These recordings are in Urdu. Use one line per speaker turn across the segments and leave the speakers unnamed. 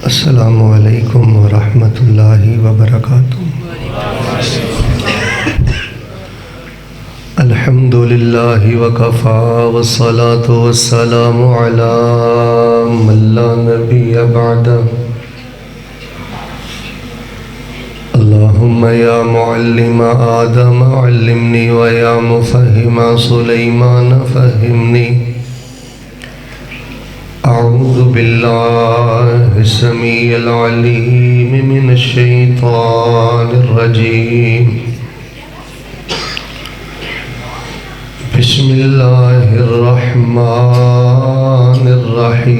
السلام علیکم ورحمۃ اللہ وبرکاتہ۔ الحمد للہ وکفا والصلاة والسلام علی من لا نبی بعدہ۔ اللہم یا معلم آدم علمنی ویا مفہم سلیمان فہمنی۔ اعوذ باللہ السمیع العلیم من الشیطان الرجیم۔ بسم اللہ الرحمن الرحیم۔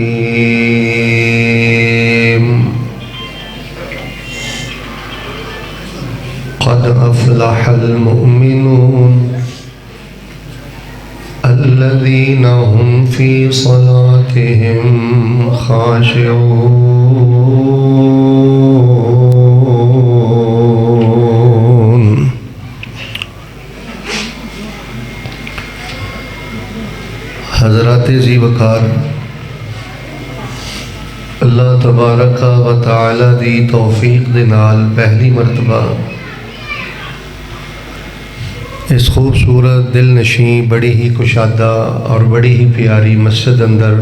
قد افلح المؤمنون الذين هم في صلاتهم خاشعون۔ حضرات ذی وقار، اللہ تبارک و تعالی دی توفیق دے نال پہلی مرتبہ اس خوبصورت دل نشیں بڑی ہی کشادہ اور بڑی ہی پیاری مسجد اندر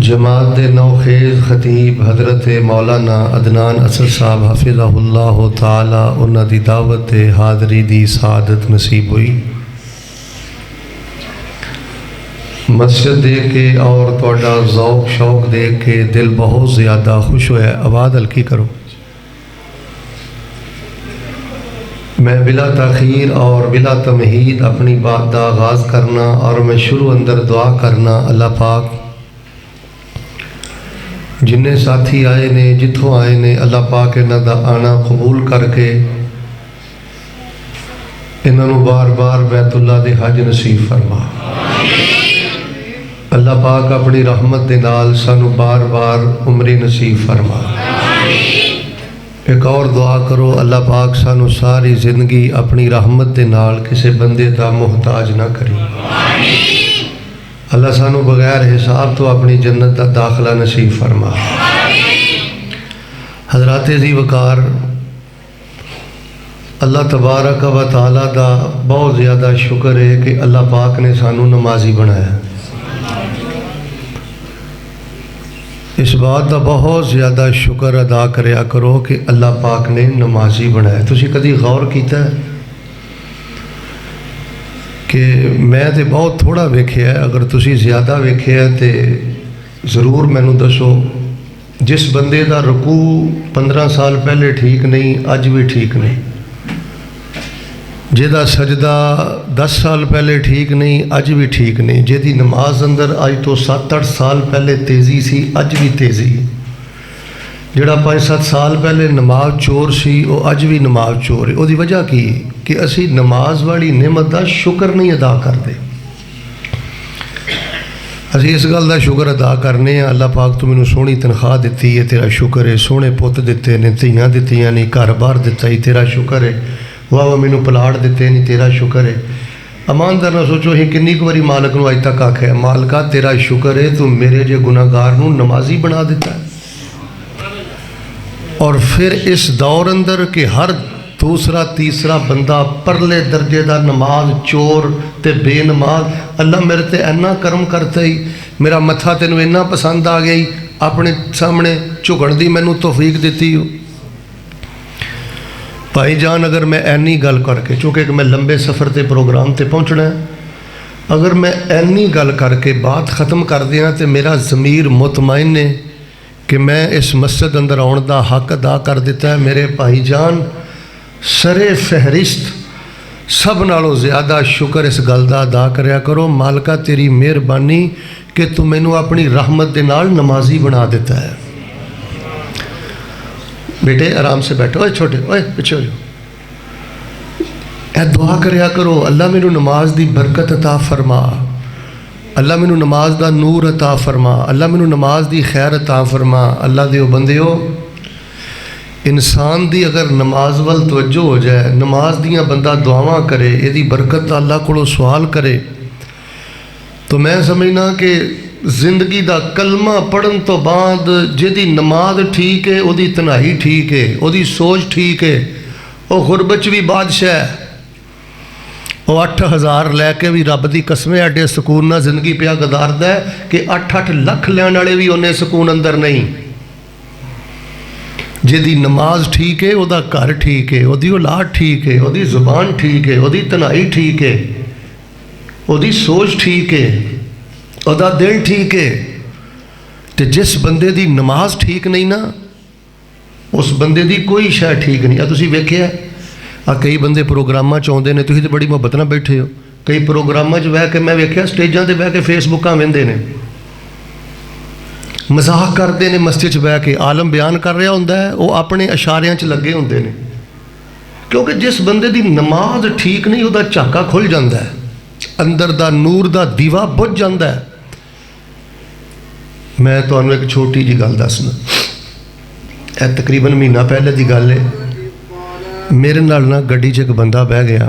جماعت دے نوخیز خطیب حضرت مولانا عدنان اصغر صاحب حفظہ اللہ تعالی انہاں دی دعوت حاضری دی سعادت نصیب ہوئی۔ مسجد دیکھ کے اور تہاڈا ذوق شوق دیکھ کے دل بہت زیادہ خوش ہوا ہے۔ آواز ہلکی کرو۔ میں بلا تاخیر اور بلا تمہید اپنی بات دا آغاز کرنا اور میں شروع اندر دعا کرنا، اللہ پاک جنہیں ساتھی آئے نے جتھوں آئے نے، اللہ پاک انہاں دا آنا قبول کر کے انہاں نوں بار بار بیت اللہ دے حج نصیب فرما۔ اللہ پاک اپنی رحمت دے نال سانو بار بار عمری نصیب فرما۔ ایک اور دعا کرو، اللہ پاک سانو ساری زندگی اپنی رحمت دے نال کسے بندے دا محتاج نہ کری۔ اللہ سانو بغیر حساب تو اپنی جنت دا داخلہ نصیب فرما۔ حضرات ذی وقار، اللہ تبارک و تعالی دا بہت زیادہ شکر ہے کہ اللہ پاک نے سانو نمازی بنایا۔ اس بات کا بہت زیادہ شکر ادا کریا کرو کہ اللہ پاک نے نمازی بنایا۔ تسی کدی غور کیتا ہے کہ میں تے بہت تھوڑا ویکھیا ہے، اگر تسی زیادہ ویکھیا ہے تے ضرور مینوں دسو۔ جس بندے دا رکوع 15 سال پہلے ٹھیک نہیں اج بھی ٹھیک نہیں، جہدا سجدہ 10 سال پہلے ٹھیک نہیں اج بھی ٹھیک نہیں، جہدی نماز اندر اج تو 7-8 سال پہلے تیزی سی اج بھی تیزی، جڑا 5-7 سال پہلے نماز چور سی وہ اج بھی نماز چور ہے۔ وہ دی وجہ کی کہ اسی نماز والی نعمت دا شکر نہیں ادا کرتے۔ اسی اس گل دا شکر ادا کرنے ہیں، اللہ پاک تو مینوں سونی تنخواہ دیتی ہے، تیرا شکر ہے، سونے پت دیتے نے، تیاں دتیاں نہیں، گھر بار دیتا ہی تیرا شکر ہے، واہ مینوں پلاٹ دیتے نہیں تیرا شکر ہے۔ اماندار نہ سوچو ہی کنی کو باری مالک نو اج تک آکھیا ہے مالکا تیرا شکر ہے تو میرے جے گناہ گار نو نمازی بنا دیتا ہے۔ اور پھر اس دور اندر کہ ہر دوسرا تیسرا بندہ پرلے درجے دا نماز چور تے بے نماز، اللہ میرے تے اینا کرم کرتا ہی، میرا متھا تینوں اینا پسند آ گئی، اپنے سامنے جھکن دی مینوں توفیق دیتی ہو۔ بھائی جان اگر میں اینی گل کر کے، چونکہ میں لمبے سفر تے پروگرام تے پہنچنا ہے، اگر میں اینی گل کر کے بات ختم کر دیاں تے میرا ضمیر مطمئن ہے کہ میں اس مسجد اندر آن دا حق ادا کر دیتا ہے۔ میرے بھائی جان سر فہرست سب نالوں زیادہ شکر اس گل دا ادا کریا کرو، مالکا تیری مہربانی کہ تو مینوں اپنی رحمت دے نال نمازی بنا دیتا ہے۔ بیٹے آرام سے بیٹھو، اوے چھوٹے اوے پیچھے ہو جاؤ، اے دعا کریا کرو اللہ مینوں نماز دی برکت عطا فرما، اللہ مینوں نماز دا نور عطا فرما، اللہ مینوں نماز دی خیر عطا فرما۔ اللہ دیو بندیو، انسان دی اگر نماز وال توجہ ہو جائے، نماز دیاں بندہ دعاواں کرے، یہ دی برکت اللہ کو سوال کرے، تو میں سمجھنا کہ زندگی دا کلمہ پڑھن تو بعد جدی نماز ٹھیک ہے وہ تنہائی ٹھیک ہے وہ سوچ ٹھیک ہے وہ غربت بھی بادشاہ ہے وہ 8,000 لے کے بھی رب دی قسمیں ایڈے سکون نہ زندگی پیا گزاردا ہے کہ 8-8 لکھ لین والے بھی انہیں سکون اندر نہیں جدی نماز ٹھیک ہے وہ گھر ٹھیک ہے وہ اولاد ٹھیک ہے وہ زبان ٹھیک ہے وہ تنہائی ٹھیک ہے وہ سوچ ٹھیک ہے وہ دل ٹھیک ہے تو جس بندے دی نماز ٹھیک نہیں نا اس بندے دی کوئی شے ٹھیک نہیں تسی ویکھیا کئی بندے پروگراماں چاہتے ہیں تسی تو بڑی محبت نہ بیٹھے ہو کئی پروگراماں بہ کے میں ویکھیا سٹیجاں تے بہ کے فیس بکاں ویندے نے مزاق کرتے ہیں مسجد چ بہ کے عالم بیان کر رہا ہوندا ہے وہ اپنے اشاریاں چ لگے ہوندے نے کیونکہ جس بندے دی نماز ٹھیک نہیں وہ جھاکا کھل جاندا ہے اندر دا نور دا دیوا بجھ جاندا ہے میں تمہیں ایک چھوٹی جی گل دسنا یہ تقریباً مہینہ پہلے دی گل ہے میرے نال نہ گڈی چ ایک بندہ بہ گیا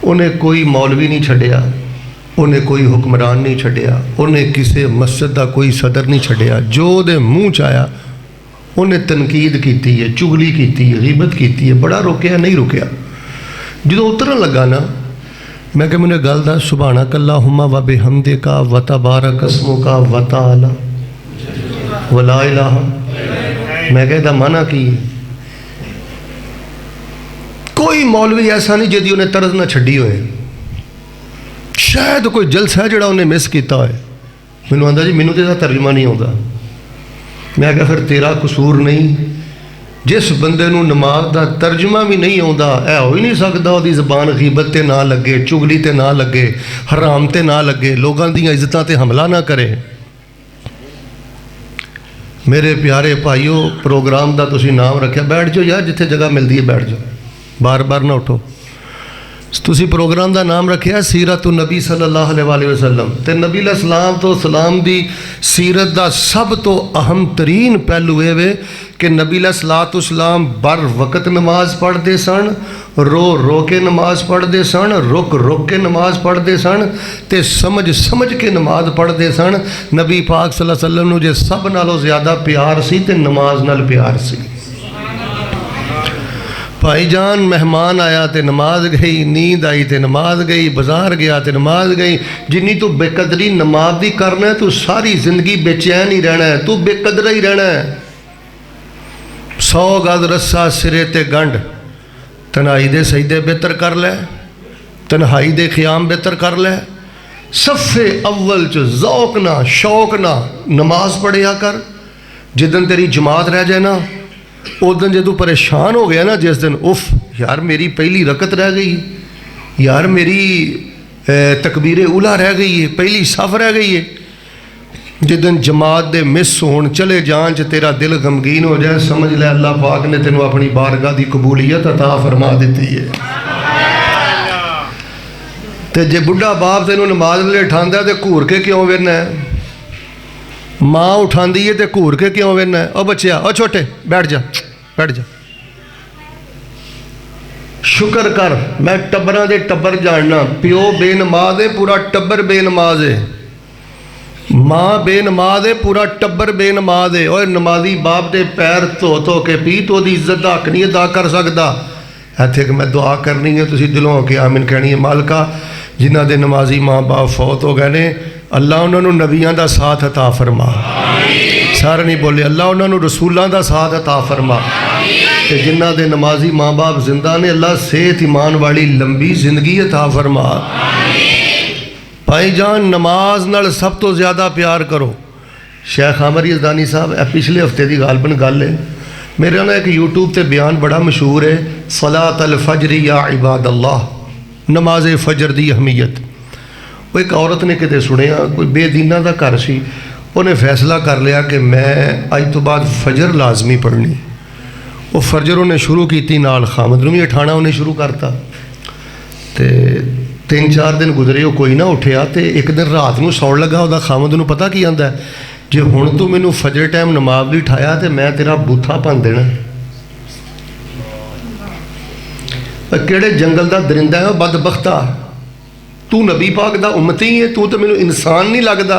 انہیں کوئی مولوی نہیں چھڈیا انہیں کوئی حکمران نہیں چھڈیا انہیں کسی مسجد دا کوئی صدر نہیں چھڈیا جو دے منہ چایا انہیں تنقید کیتی ہے چغلی کیتی ہے غیبت کیتی ہے بڑا روکیا نہیں روکیا جدو اترن لگا نا میں کہ مجھے گل دا سبحانک اللہم و بحمدک و تبارک اسمک و تعالی و لا الہ میں کہتا مانا کی کوئی مولوی ایسا نہیں جدی انہیں طرز نہ چھڈی ہوئے شاید کوئی جلسہ ہے جڑا انہیں مس کیتا ہوئے میں نے آندا جی مینوں تے دا ترجمہ نہیں آتا میں کہا پھر تیرا قصور نہیں جس بندے نو نماز دا ترجمہ بھی نہیں آتا اے ہو ہی نہیں سکتا وہ زبان غیبت تے نہ لگے چغلی تے نہ لگے حرام تے نہ لگے لوگاں دیاں عزتاں تے حملہ نہ کرے میرے پیارے بھائیو پروگرام دا تسی نام رکھیا بیٹھ جاؤ یار جتھے جگہ ملتی ہے بیٹھ جاؤ بار بار نہ اٹھو تسی پروگرام دا نام رکھیا سیرت النبی صلی اللہ علیہ وسلم تے نبی علیہ السلام تو سلام دی سیرت دا سب تو اہم ترین پہلو ہے کہ نبی علیہ السلام بر وقت نماز پڑھتے سن رو رو کے نماز پڑھتے سن رک رک کے نماز پڑھتے سن تے سمجھ سمجھ کے نماز پڑھتے سن نبی پاک صلی اللہ علیہ وسلم نو جے سب نالوں زیادہ پیار سی تے نماز نال پیار سی بھائی جان مہمان آیا تے نماز گئی نیند آئی تے نماز گئی بازار گیا تے نماز گئی جنی تو بے قدری نماز دی کرنا ہے تو ساری زندگی بے چین ہی رہنا ہے تو بے قدر ہی رہنا ہے 100 گز رسا سرے تے گنڈ تنہائی دے سجدے بہتر کر لے تنہائی دے قیام بہتر کر لے صف اول چ ذوق نہ شوق نہ نماز پڑھیا کر جدن تیری جماعت رہ جائے نا اس دن جدو پریشان ہو گیا نا جس دن اف یار میری پہلی رکعت رہ گئی یار میری تکبیر اولا رہ گئی ہے پہلی صف رہ گئی ہے جس دن جماعت دے مس ہون چلے جان چ تیرا دل غمگین ہو جائے سمجھ لے اللہ پاک نے تینوں اپنی بارگاہ دی قبولیت عطا فرما دیتی ہے تے جے بڑھا باپ تینوں نماز لے اٹھاندا ہے تے گھور کے کیوں وینا ہے ماں اٹھاندی ہے تے گھور کے کیوں وینا ہے او بچیا او چھوٹے بیٹھ جا شکر کر میں ٹبراں دے ٹبر جاننا پیو بے نماز ہے پورا ٹبر بے نماز ہے ماں بے نماز ہے پورا ٹبر بے نماز ہے اور نمازی باپ دے پیر دھو کے پی تو دی عزت دا حق نہیں ادا کر سکتا ایتھے کہ میں دعا کرنی ہے تسی دلوں ہو کے آمین کہنی ہے مالکا جنہ دے نمازی ماں باپ فوت ہو گئے نے اللہ انہوں نے نبیان دا ساتھ عطا فرما سارے نہیں بولے اللہ انہوں نے رسولان دا ساتھ عطا فرما کہ جنہ دے نمازی ماں باپ زندہ نے اللہ صحت ایمان والی لمبی زندگی عطا فرما بھائی جان نماز نال سب تو زیادہ پیار کرو شیخ عامر یزدانی صاحب پچھلے ہفتے دی غالباً گل ہے میرے نا ایک یوٹیوب تے بیان بڑا مشہور ہے صلاۃ الفجر یا عباد اللہ نماز فجر دی اہمیت وہ ایک عورت نے کتے سنیا کوئی بے دینہ دا گھر سی انہیں فیصلہ کر لیا کہ میں اج تو بعد فجر لازمی پڑھنی وہ فجر انہیں شروع کیتی نال خامد نو بھی اٹھانا انہیں شروع کرتا تے 3-4 دن گزرے وہ کوئی نہ اٹھیا تے ایک دن رات نو سون لگا وہ خامد نو پتہ کی آندا ہے جے ہن تو مینوں فجر ٹائم نماز نہیں اٹھایا تے میں تیرا بوتھا بن دینا کیڑے جنگل دا درندہ ہے بدبختہ تو نبی پاک دا امتی ہے تو مینوں انسان نہیں لگدا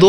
2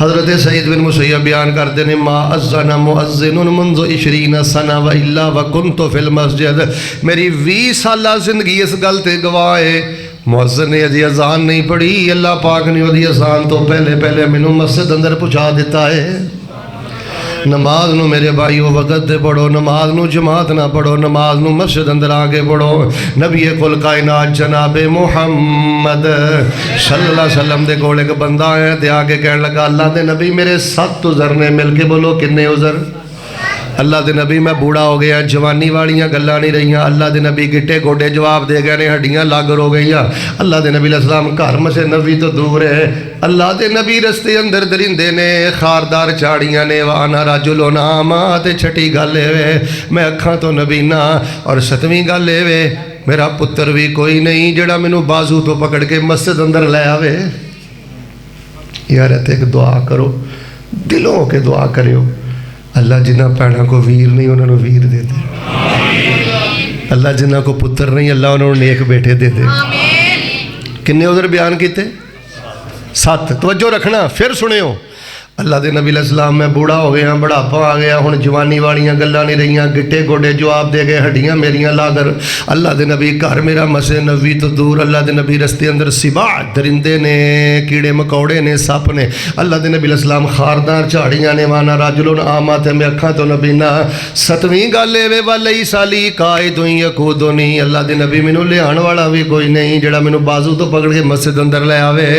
حضرت سعید بن مسیب بیان کرتے ہیں ما اذن مؤذن منذ 20 سنہ و الا وکنت فی المسجد، میری 20 سالہ زندگی اس گل تے گواہ ہے مؤذن نے ادھی اذان نہیں پڑھی، اللہ پاک نے ادھی اذان تو پہلے مینوں مسجد اندر پہنچا دیتا ہے۔ نماز نو میرے بھائیو وقت دے پڑھو، نماز نو جماعت نہ پڑھو، نماز نو مسجد اندر آگے پڑھو۔ نبی کل کائنات جناب محمد صلی اللہ علیہ وسلم دے کول ایک بندہ ہے تے آگے کہنے لگا اللہ دے نبی میرے 7 عذر نے، مل کے بولو کنے عذر؟ اللہ دے نبی میں بوڑھا ہو گیا، جوانی والیاں گلاں نہیں رہیاں، اللہ دے نبی گٹے گوڈے جواب دے گئے نے، ہڈیاں لاگر ہو گئیاں، اللہ دے نبی علیہ السلام گھر مسجد نبی تو دور ہے، اللہ دے نبی رستے اندر درندے نے، خاردار چاڑیاں نے، وانا رجل اعمی، تے چھٹی گل اے میں اکھاں تو نبی نہ، اور 7ویں گل اے میرا پتر بھی کوئی نہیں جڑا مینوں بازو تو پکڑ کے مسجد اندر لے آوے۔ یار ایک دعا کرو، دلوں ہو کے دعا کریو، اللہ جنہ پیڑاں کو ویر نہیں انہوں نے ویر دے دے، اللہ جنہ کو پتر نہیں اللہ انہوں نے نیک بیٹے دے دے۔ کنے عذر بیان کیتے؟ 7۔ توجہ رکھنا، پھر سنے ہو اللہ دے نبی علیہ السلام میں بوڑھا ہو گیا، بڑھاپا آ گیا، ہن جوانی والیاں گلاں نہیں رہیاں، گٹے گوڈے جواب دے گئے، ہڈیاں میریاں لاگر، اللہ دے نبی گھر میرا مسجد نبوی تو دور، اللہ دے نبی رستے اندر سباع درندے نے، کیڑے مکوڑے نے، سپ نے، اللہ دے نبی علیہ السلام خاردار جھاڑیاں نے، وانا راجلون آما تے میں اکھاں تو نبی نہ۔ 7ویں گل اے ولی سالی قائد یقودنی، اللہ دے نبی مینوں لیان والا بھی کوئی نہیں جڑا مینوں بازو تو پکڑ کے مسجد اندر لے آوے،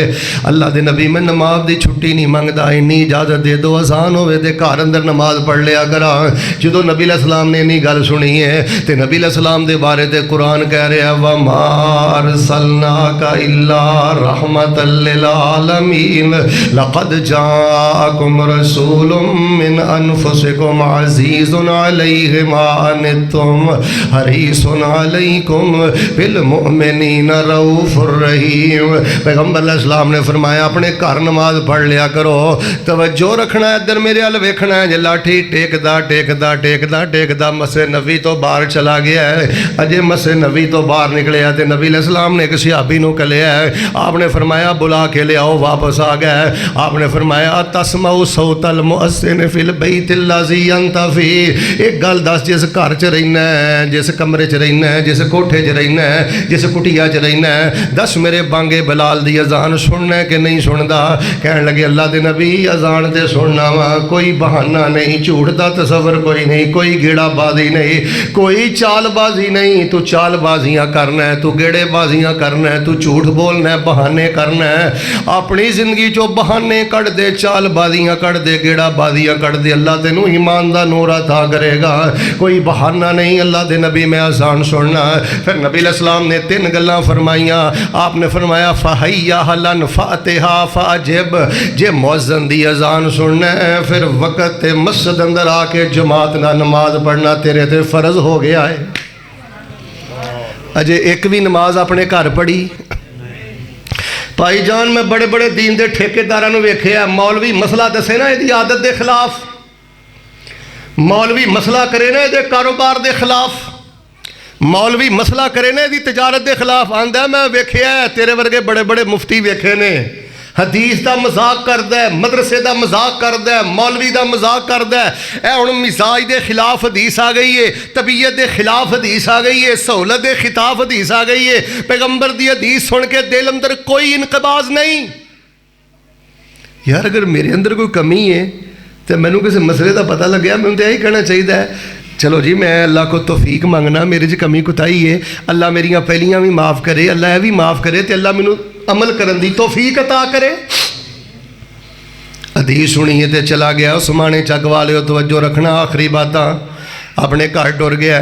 اللہ دے نبی میں نماز دی چھٹی نہیں منگدا، انی اجازت دے دو اذان ہوئے دے گھر اندر نماز پڑھ لیا کرا۔ جدو نبی علیہ السلام نے نہیں گل سنی ہے تے نبی علیہ السلام دے بارے تے قرآن کہہ رہے ہیں وَمَا أَرْسَلْنَاكَ إِلَّا رَحْمَةً لِّلْعَالَمِينَ لَقَدْ جَاءَكُمْ رَسُولٌ مِّنْ أَنفُسِكُمْ عَزِيزٌ عَلَيْهِ مَا عَنِتُّمْ حَرِيصٌ عَلَيْكُمْ بِالْمُؤْمِنِينَ رَءُوفٌ رَحِيمٌ۔ پیغمبر علیہ السلام نے فرمایا اپنے گھر نماز پڑھ لیا کرو، توجہ رکھنا ہے، ادھر میرے ال ویکھنا ہے، جے لاٹھی ٹیکدا مسجد نبی تو باہر چلا گیا ہے، اجے مسجد نبی تو باہر نکلیا تے نبی علیہ السلام نے ایک صحابی نو کلیا ہے، آپ نے فرمایا بلا کے لے آؤ، واپس آ گیا ہے، آپ نے فرمایا تسمع صوت المؤذن فی البیت الذی انت فیہ، ایک گل دس جس گھر چ رہنا ہے، جس کمرے چ رہنا ہے، جس کوٹھے چ رہنا ہے، جس کٹیا چ رہنا ہے، دس میرے بانگے بلال دی اذان سننا ہے کہ نہیں سندا؟ کہنے لگے اللہ دے نبی اذان تے سننا وا، کوئی بہانہ نہیں، جھوٹ دا تصور کوئی نہیں، کوئی گیڑا بازی نہیں، کوئی چال بازی نہیں، تو چال بازیاں کرنا ہے، تو گیڑے بازیاں کرنا ہے، تو جھوٹ بولنا ہے، بہانے کرنا ہے، اپنی زندگی چو بہانے کٹ دے، چال بازیاں کٹ دے، گیڑا بازیاں کٹ دے، اللہ تینوں ایمان دا نور عطا کرے گا، کوئی بہانہ نہیں، اللہ دے نبی میں اذان سننا ہے۔ پھر نبی علیہ السلام نے 3 گلاں فرمائیاں، آپ نے فرمایا فحیا حلن فاتحا فاجب، جے مؤذن دی اذان سننا ہے پھر وقت مسجد اندر آ کے جماعت نہ نماز پڑھنا تیرے تے فرض ہو گیا ہے۔ اجے ایک بھی نماز اپنے گھر پڑھی؟ بھائی جان میں بڑے بڑے دین دے ٹھیکیداراں نوں ویکھیا، مولوی مسئلہ دسے نا ایدی عادت دے خلاف، مولوی مسئلہ کرے نا ایدے کاروبار دے خلاف، مولوی مسئلہ کرے نا ایدی تجارت دے خلاف، آندا میں ویکھیا ہے تیرے ورگے بڑے بڑے مفتی ویکھے نے، حدیث دا مذاق کردا ہے، مدرسے دا مذاق کردا ہے، مولوی دا مذاق کردا ہے، اے ہن مزاج دے خلاف حدیث آ گئی ہے، طبیعت دے خلاف حدیث آ گئی ہے، سہولت دے خلاف حدیث آ گئی ہے، پیغمبر دی حدیث سن کے دل اندر کوئی انقباض نہیں۔ یار اگر میرے اندر کوئی کمی ہے تو مینوں کسی مسئلے دا پتہ لگیا، میں تو یہی کہنا چاہیے چلو جی میں اللہ کو توفیق منگنا، میرے جی کمی کوتاہی ہے، اللہ میریاں پہلیاں بھی معاف کرے، اللہ یہ بھی معاف کرے تے اللہ مینوں عمل کرن دی توفیق عطا کرے۔ حدیث سنیے تے چلا گیا، عثمان چک والے توجہ رکھنا، آخری باتاں، اپنے گھر ٹر گیا،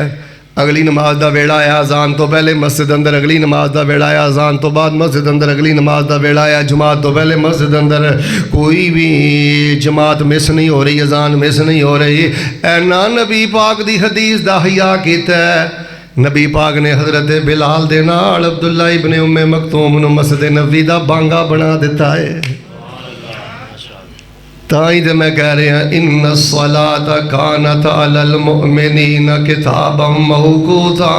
اگلی نماز دا ویڑا آیا، اذان تو پہلے مسجد اندر اگلی نماز دا ویڑا آیا، اذان تو بعد مسجد اندر اگلی نماز دا ویڑا آیا، جماعت تو پہلے مسجد اندر کوئی بھی جماعت مس نہیں ہو رہی، اذان مس نہیں ہو رہی، اینا نبی پاک دی حدیث دا حیا کیتا ہے۔ نبی پاک نے حضرت بلال دے نال عبداللہ ابن ام مکتوم نو مسجد نبوی دا بانگا بنا دیتا ہے۔ تائیں تے میں کہہ رہا ان الصلاۃ کانت علی المؤمنین کتابا موقوتا،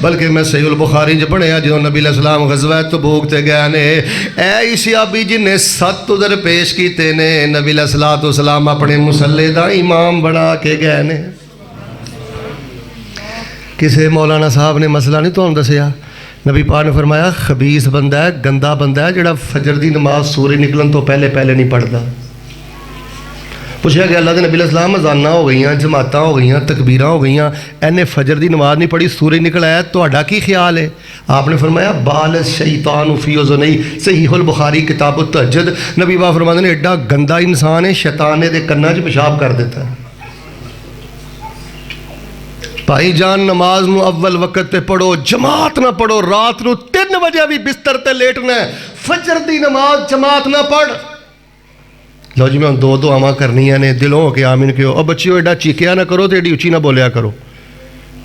بلکہ میں صحیح البخاری چ پڑھیا جو نبی علیہ السلام غزوہ تبوک تے گئے نے، اے صحابی جن نے 7 عذر پیش کیتے نے، نبی علیہ السلام اپنے مصلی دا امام بنا کے گئے نے۔ کسے مولانا صاحب نے مسئلہ نہیں تو دسیا، نبی پاک نے فرمایا خبیث بندہ ہے، گندا بندہ ہے جڑا فجر دی نماز سورج نکلن تو پہلے نہیں پڑھتا۔ پوچھا کہ اللہ دے نبی علیہ السلام اذاناں ہو گئیاں، جماعتاں ہو گئیاں، تکبیراں ہو گئیاں، اینے فجر دی نماز نہیں پڑھی، سورج نکل آیا، تہاڈا کی خیال ہے؟ آپ نے فرمایا بال الشیطان فی اذنیہ، صحیح البخاری کتاب التہجد، نبی پاک فرماتے ہیں ایڈا گندا انسان ہے، شیطان نے دے کناں وچ پیشاب کر دیتا ہے۔ بھائی جان نماز نو اول وقت تے پڑھو، جماعت نہ پڑھو، رات نو 3 بجے بھی بستر تے لیٹنا ہے، فجر دی نماز جماعت نہ پڑھ۔ لو جی میں 2 دعاواں کرنیاں نے، دلوں ہو کے آمین کہو۔ اور بچیو ایڈا چیکیا نہ کرو تے ایڈی اچھی نہ بولیا کرو،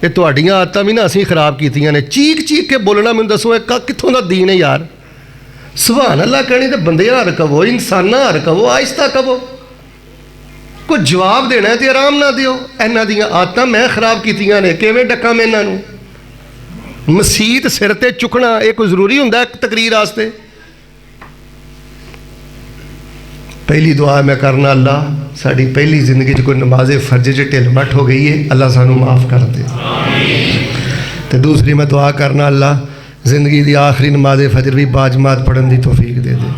یہ تہاڈیاں عادتاں بھی نہ اسی خراب کیتیاں نے، چیک کے بولنا مینوں دسو کتھوں دا دین ہے یار؟ سبحان اللہ کہنی تے بندیاں ہر کہو، انساناں ہر کہو، آہستہ کہو، کوئی جواب دینا ہے تے آرام نہ دیو۔ انہاں دیاں عادتاں میں خراب کیتیاں نے، کیویں ڈکاں میں انہاں نوں؟ مسیت سر تے چکنا یہ کوئی ضروری ہوندا ہے تقریر واسطے؟ پہلی دعا میں کرنا اللہ ساری پہلی زندگی کوئی نماز فرض ڈھل مٹ ہو گئی ہے، اللہ سانو معاف کر دے۔ تو دوسری میں دعا کرنا اللہ زندگی دی آخری نماز فجر بھی باجماعت پڑھن دی توفیق دے دے۔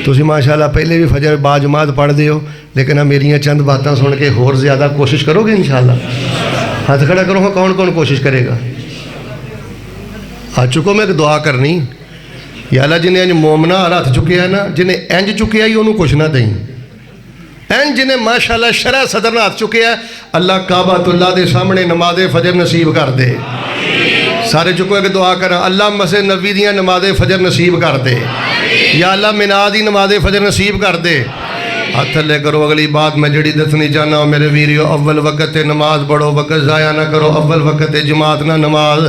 تسی ماشاءاللہ پہلے بھی فجر باجماعت پڑھ دے ہو، لیکن اب میری چند باتاں سن کے اور زیادہ کوشش کرو گے انشاءاللہ؟ ہاتھ کھڑا کرو، ہاں کون کوشش کرے گا؟ آ چکو میں ایک دعا کرنی، یا اللہ جنہیں انج مومنہ ہاتھ چکے ہیں نا، جنہیں انج چکے ہی انہوں کچھ نہ دیں، این جنہیں ماشاءاللہ شرع صدر ہاتھ چکے ہیں، اللہ کعبۃ اللہ دے سامنے نماز فجر نصیب کر دے۔ سارے چکو ایک دعا کرنا، اللہ مسجد نبوی دیاں نماز فجر نصیب کر دے، یا اللہ مینا دی نماز فجر نصیب کر دے۔ ہاتھ لے کرو۔ اگلی بات میں جڑی دسنی چاہنا ہوں میرے ویریو، اول وقت نماز پڑھو، وقت ضائع نہ کرو، اول وقت جماعت نہ نماز۔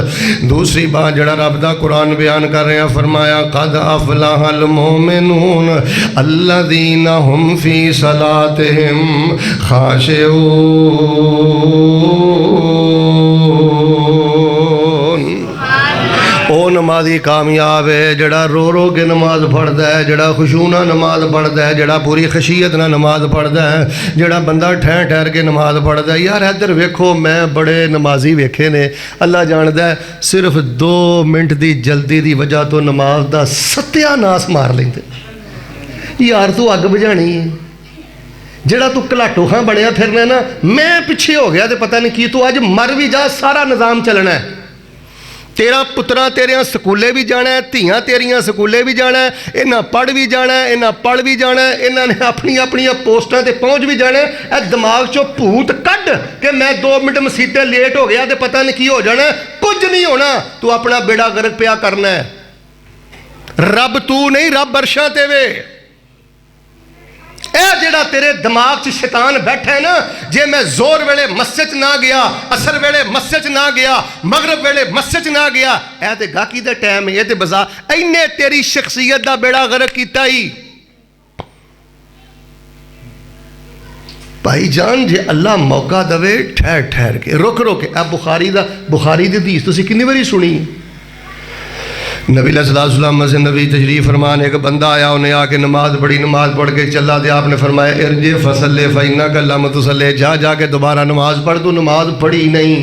دوسری بات جڑا رب دا قرآن بیان کر رہے ہیں، فرمایا قد افلح المؤمنون الذین هم فی صلاتهم خاشعون۔ او نمازی کامیاب ہے جڑا رو رو کے نماز پڑھدا ہے، جڑا خشوع نال نماز پڑھدا ہے، جڑا پوری خشیت نال نماز پڑھدا ہے، جڑا بندہ ٹھہر کے نماز پڑھدا ہے۔ یار ادھر ویکھو، میں بڑے نمازی ویکھے نے، اللہ جاندا ہے، صرف 2 منٹ دی جلدی دی وجہ تو نماز دا ستیا ناس مار لیندے۔ یار تو اگ بجھانی ہے، جڑا تو کلاٹو خاں بنیا پھرنا نا، میں پیچھے ہو گیا تے پتہ نہیں کی، تو اج مر بھی جا، سارا نظام چلنا ہے۔ تیرا پترا تیریاں سکولے بھی جانا ہے، دھیاں تیریاں سکولے بھی جانا ہے، انہاں پڑھ بھی جانا ہے، انہاں پڑھ بھی جانا ہے، انہاں نے اپنی پوسٹاں تے پہنچ بھی جانا ہے۔ اے دماغ چو بھوت کڈ کہ میں 2 منٹ مسیتے لیٹ ہو گیا تے پتہ نہیں کی ہو جانا ہے، کچھ نہیں ہونا، تو اپنا بیڑا غرق پیا کرنا ہے۔ رب تو نہیں، رب عرشاں تے وے۔ اے جڑا تیرے دماغ چ شیطان بیٹھا ہے نا، جے میں زور ویلے مسجد نہ گیا، اثر ویلے مسجد نہ گیا، مغرب ویلے مسجد نہ گیا، اے تے گاکی دا ٹائم ہے، اے تے بزا اینے تیری شخصیت دا بیڑا غرق کیتا ہی۔ بھائی جان جے اللہ موقع دوے ٹھہر کے رک کے، اب بخاری دی حدیث تسی کتنی باری سنی؟ نبی علیہ السلام مسجد نبی تشریف فرمان، ایک بندہ آیا، انہیں آ کے نماز پڑھ کے چلا دیا۔ آپ نے فرمایا ارجع فصلی فإنک لم تصلی، جا کے دوبارہ نماز پڑھ، تو نماز پڑھی نہیں۔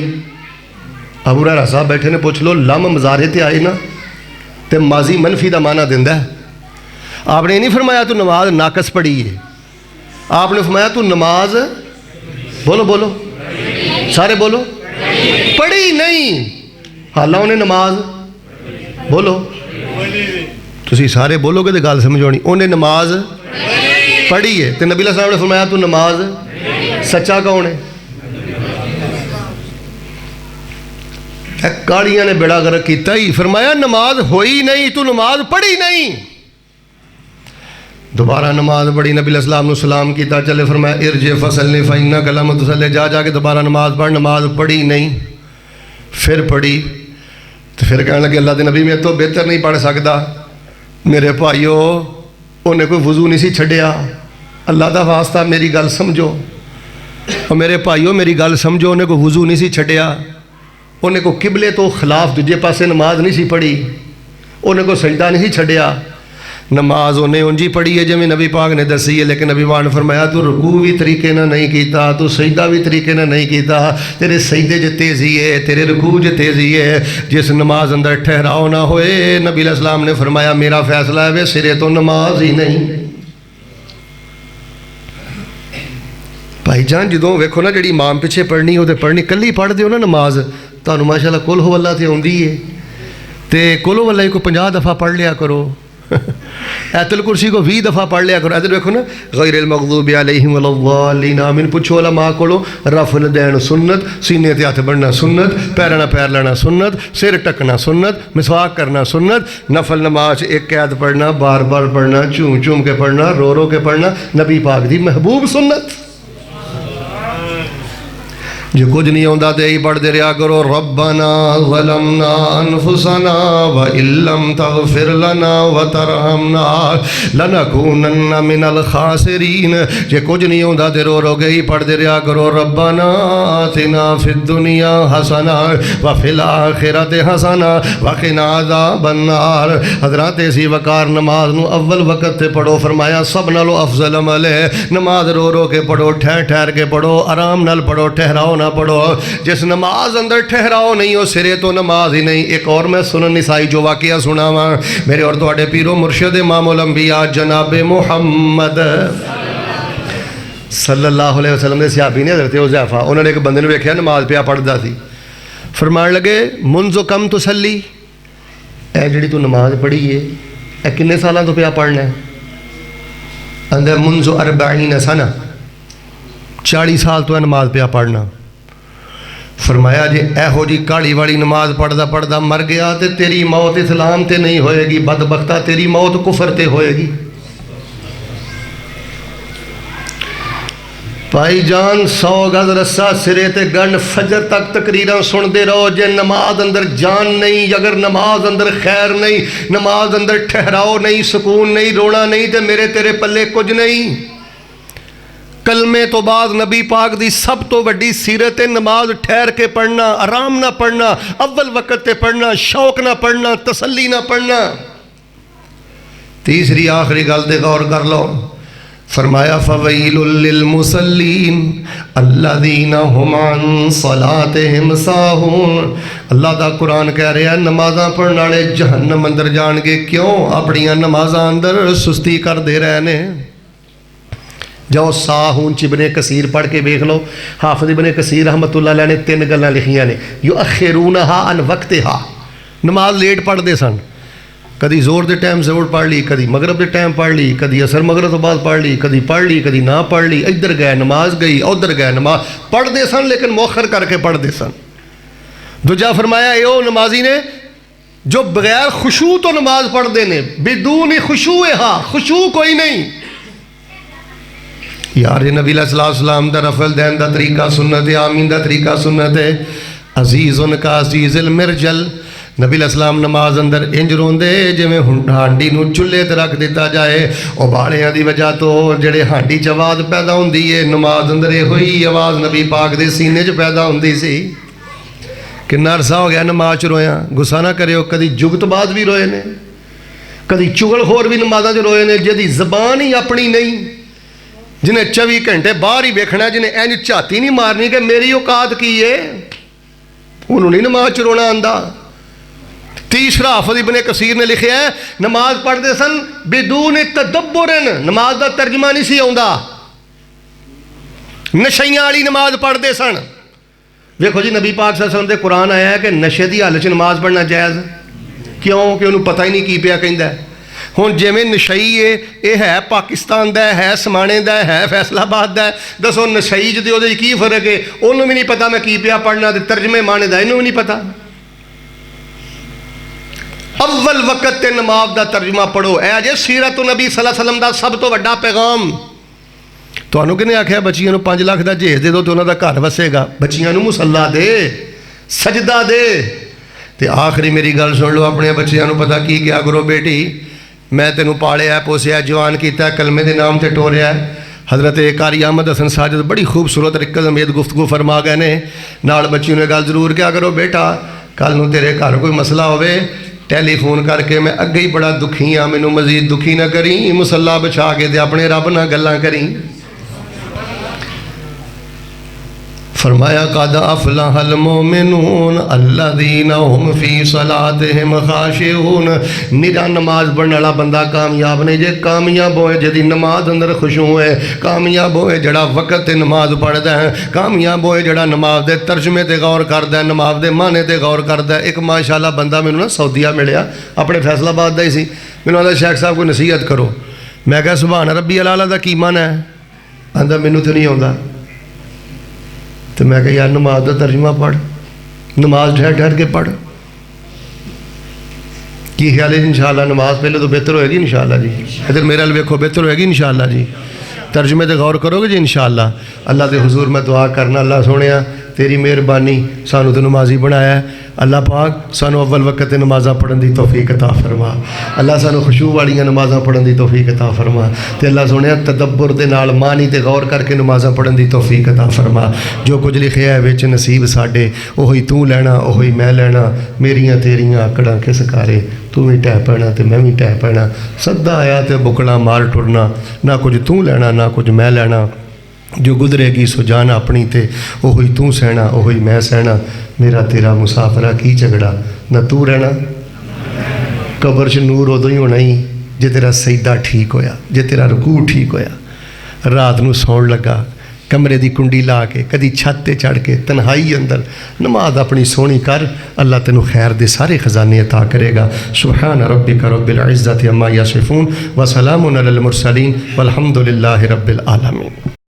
ابو ہریرہ صاحب بیٹھے نے، پوچھ لو لم مضارع تے آئے نا تے ماضی منفی دا معنی دیندا ہے۔ آپ نے نہیں فرمایا تو نماز ناقص پڑھی ہے، آپ نے فرمایا تو نماز بولو سارے بولو پڑھی نہیں۔ حالانکہ انہیں نماز بولو، تسی سارے بولو گے تو گل سمجھ آنی، انہیں نماز پڑھی ہے، تو نبی علیہ السلام نے فرمایا تو نماز سچا کون ہے؟ کاڑیاں نے بیڑا غرق کیتا ہی، فرمایا نماز ہوئی نہیں، تو نماز پڑھی نہیں۔ دوبارہ نماز پڑھی، نبی علیہ السلام نے سلام کیتا، چلے فرمایا ارجع فصلی فإنک لم تصلی، جا کے دوبارہ نماز پڑھ، نماز پڑھی نہیں۔ پھر پڑھی تو پھر کہنے لگے اللہ دے نبی میں تو بہتر نہیں پڑھ سکتا، میرے بھائیو انہیں کوئی وضو نہیں سی چھڑیا، اللہ دا واسطہ میری گل سمجھو، اور میرے بھائیو میری گل سمجھو، انہیں کوئی وضو نہیں سی چھڈیا، انہیں کوئی قبلے تو خلاف دوجے پاسے نماز نہیں سی پڑھی، انہیں کوئی سجدہ نہیں سی چھڈیا، نماز انہیں انجی پڑھی ہے جویں نبی پاک نے دسی ہے، لیکن نبی پاک نے فرمایا تو رکوع بھی طریقے نہ نہیں کیتا، تو سجدہ بھی طریقے نہ نہیں کیتا، تیرے سجدے جو تیزی ہے، تیرے رکوع جو تیزی ہے، جس نماز اندر ٹھہراؤ نہ ہوئے، نبی علیہ السلام نے فرمایا میرا فیصلہ ہے سرے تو نماز ہی نہیں۔ بھائی جان جدوں ویکھو نا جڑی امام پیچھے پڑھنی وہ تے پڑھنی، کلی پڑھ دیو نا نماز، تانوں ماشاءاللہ قل ہو اللہ تے آندی ہے، تے قل ہو اللہ کو 50 دفعہ پڑھ لیا کرو، آیت الکرسی کو 20 دفعہ پڑھ لیا کرو۔ ادھر دیکھو نا غیر المغضوب علیہم ولا الضالین آمین، پوچھو علماء کولو، رفع الدین سنت، سینے تے ہاتھ بڑھنا سنت، پیراں نال پیر لانا سنت، سر ٹکنا سنت، مسواک کرنا سنت، نفل نماز ایک قید پڑھنا، بار بار پڑھنا، چوم چوم کے پڑھنا، رو رو کے پڑھنا، نبی پاک دی محبوب سنت۔ جو کچھ نہیں ہوندہ دے ہی پڑھ دے رہا کرو، ربنا ظلمنا انفسنا وَإِن لَّمْ تَغْفِرْ لَنَا وَتَرْحَمْنَا لَنَكُونَنَّ مِنَ الْخَاسِرِينَ۔ جو کچھ نہیں ہوندہ دے رو رو گئی پڑھ دے رہا کرو، ربنا آتنا فی الدنیا حسنہ وفی الآخرۃ حسنہ وقنا عذاب النار۔ حضرات اسی وقار نماز نو اول وقت تے پڑھو، فرمایا سب نالو افضل عمل ہے نماز رو رو کے پڑھو، ٹھہر ٹھہر کے پڑھو، آرام نال پڑھو، ٹھہراؤ نہ پڑھو۔ جس نماز اندر ٹھہراؤ نہیں ہو سرے تو نماز ہی نہیں۔ ایک اور میں سنن نسائی جو واقعہ سناواں، میرے اور تواڈے پیرو مرشد امام الانبیاء جناب محمد صلی اللہ علیہ وسلم نے صحابی نے حضرت حذیفہ، انہوں نے ایک بندے نے ویکھیا نماز پیا پڑھدا سی، فرمان لگے منذ کم تسلی، اے جڑی تو نماز پڑھی ہے اے کنے سالاں تو پیا پڑھنا ہے؟ اندر منذ 40 سنہ، 40 سال تو ہے نماز پیا پڑھنا۔ فرمایا جی اے ہو جی کالی والی نماز پڑھدا پڑھدا مر گیا تے تیری موت اسلام تے نہیں ہوئے گی، بدبختہ تیری موت کفر تے ہوئے گی۔ بھائی جان 100 گز رسہ سرے تے گن فجر تک تقریراں سن دے رہو، جے نماز اندر جان نہیں، اگر نماز اندر خیر نہیں، نماز اندر ٹھہراؤ نہیں، سکون نہیں، رونا نہیں، تے میرے تیرے پلے کچھ نہیں۔ کلمے تو بعد نبی پاک دی سب تو بڑی سیرت نماز ٹھہر کے پڑھنا، آرام نہ پڑھنا، اول وقت تے پڑھنا، شوق نہ پڑھنا، تسلی نہ پڑھنا۔ تیسری آخری گل تے غور کر لو، فرمایا فویل للمصلین الذین هم عن صلاتهم ساہون۔ اللہ دا قرآن کہہ رہا ہے نمازاں پڑھنے والے جہنم اندر جان گے، کیوں؟ اپنیاں نمازاں اندر سستی کر دے رہے نے۔ جاؤ ساہون ابن کثیر پڑھ کے دیکھ لو، حافظ ابن کثیر رحمۃ اللہ علیہ نے 3 گلاں لکھیاں نے، یؤخرونہا عن وقتہا، نماز لیٹ پڑھ دے سن، کدی زور دے ٹائم زور پڑھ لی، کدی مغرب دے ٹائم پڑھ لی، کدی عصر مغرب تو بعد پڑھ لی، کدی نہ پڑھ لی، ادھر گئے نماز گئی، ادھر گئے نماز، پڑھ دے سن لیکن مؤخر کر کے پڑھ دے سن۔ دوجا فرمایا اے او نمازی نے جو بغیر خشوع تو نماز پڑھ دے نے، بدون خشوعہا، خشوع کوئی نہیں۔ یار یہ نبی علیہ السلام دا رفل دین دا طریقہ سنت ہے، آمین دا طریقہ سنت ہے، عزیز ان کا عزیز المرجل۔ نبی علیہ السلام نماز اندر انج روندے جویں ہانڈی نو چولہے تے رکھ دیتا جائے، ابالیاں دی وجہ تو جڑے ہانڈی چ آواز پیدا ہوندی ہے، نماز اندر یہ ہوئی آواز نبی پاک دے سینے چ پیدا ہوندی سی۔ کنا عرصہ ہو گیا نماز چ رویاں، غصہ نہ کریو، کدی جگت بعد بھی روئے نے، کدی چغل خور بھی نمازاں چ روئے نے، جدی زبان ہی اپنی نہیں، جنہیں 24 گھنٹے باہر ہی بیکھنا، جنہیں اینج چاتی نہیں مارنی کہ میری اوقات کی ہے، انہوں نہیں نماز چ رونا آندا۔ تیسرا حافظ ابن کثیر نے لکھیا ہے نماز پڑھتے سن بدون تدبر، نماز دا ترجمہ نہیں سی آندا، نشیاں والی نماز پڑھتے سن۔ دیکھو جی نبی پاک صلی اللہ علیہ وسلم دے قرآن آیا ہے کہ نشے دی حالت چ نماز پڑھنا جائز، کیوں کہ انہوں پتہ ہی نہیں کی پیا کہندا ہے۔ ہن جویں نشئی ہے یہ ہے پاکستان دا ہے سمانے دا ہے فیصل آباد دا ہے، دسو نشئی جدی وہ کی فرق ہے؟ انہوں بھی نہیں پتا میں کی پیا پڑھنا، ترجمے مانے دا انہوں بھی نہیں پتا۔ اول وقت تے نماز دا ترجمہ پڑھو، اے جے سیرت نبی صلی اللہ علیہ وسلم دا سب تو بڑا پیغام۔ تانوں کنے آکھیا بچیاں نو 5 لاکھ دا جہیز دے دو تے انہاں دا گھر وسے گا؟ بچیاں نو مصلا دے، سجدہ دے۔ تے آخری میری گل سن لو، اپنے بچیاں نو پتہ کی کیا کرو، بیٹی میں تینوں پالیا پوسیا جوان کیتا ہے، کلمے دے نام تے ٹوریا ہے، حضرت قاری احمد حسن ساجد بڑی خوبصورت رکت امید گفتگو فرما گئے نے نال بچی نے گل ضرور کیا کرو بیٹا کل نو تیرے گھر کوئی مسئلہ ہوئے ٹیلی فون کر کے میں اگے ہی بڑا دکھی ہاں مینوں مزید دکھی نہ کریں مصلا بچھا کے دے اپنے رب نہ گلاں کریں فرمایا قد افلح المؤمنون الذین هم فی صلاتهم خاشعون نرا نماز پڑھنے والا بندہ کامیاب نہیں جے کامیاب ہوئے جدی نماز اندر خشوع ہے کامیاب ہوئے جڑا وقت تے نماز پڑھدا ہے کامیاب ہوئے جڑا نماز دے ترجمے تے غور کردا ہے نماز دے معنی تے غور کردا ہے ایک ماشاءاللہ بندہ مینوں نا سعودیہ ملیا اپنے فیصل آباد دا ہی سی مینوں آندا شیخ صاحب کوئی نصیحت کرو میں کہا سبحان ربی العلیٰ دا کی معنی ہے آندا مینوں تے نہیں آوندا تو میں کہا یار نماز دا ترجمہ پڑھ نماز ٹھہر ٹھہر کے پڑھ کی خیال ہے انشاءاللہ نماز پہلے تو بہتر ہوئے گی انشاءاللہ جی ادھر میرا ویکھو بہتر ہوئے گی انشاءاللہ جی ترجمے تے غور کرو گے جی انشاءاللہ اللہ دے حضور میں دعا کرنا اللہ سونیا تیری مہربانی سانو تو نمازی بنایا ہے اللہ پاک سانو اول وقت نمازاں پڑھن دی توفیق عطا فرما اللہ سانو خشوع والیاں نمازاں پڑھن دی توفیق عطا فرما تے اللہ سونیا تدبر دے نال معنی تے غور کر کے نمازاں پڑھن دی توفیق عطا فرما جو کچھ لکھیا ہے وچ نصیب ساڈے اوہی تو لینا اوہی میں لینا میریاں تیریاں آکڑاں کس کارے تو بھی ٹہ پینا تے میں بھی ٹہ پینا سدا آیا تے بکڑا مار ٹرنا نہ کچھ تو لینا نہ کچھ میں لینا جو گزرے گی سو جان اپنی تے اوہی تو سہنا اوہی میں سہنا میرا تیرا مسافرہ کی جھگڑا نہ تو رہنا قبر چ نور ادو ہی ہونا ہی جے تیرا سجدہ ٹھیک ہویا جے تیرا رکوع ٹھیک ہویا رات نو سون لگا کمرے دی کنڈی لا کے کدی چھت تے چڑھ کے تنہائی اندر نماز اپنی سونی کر اللہ تینوں خیر دے سارے خزانے عطا کرے گا سبحان ربک رب العزت عما یصفون وسلام علی المرسلین والحمد للہ رب العالمین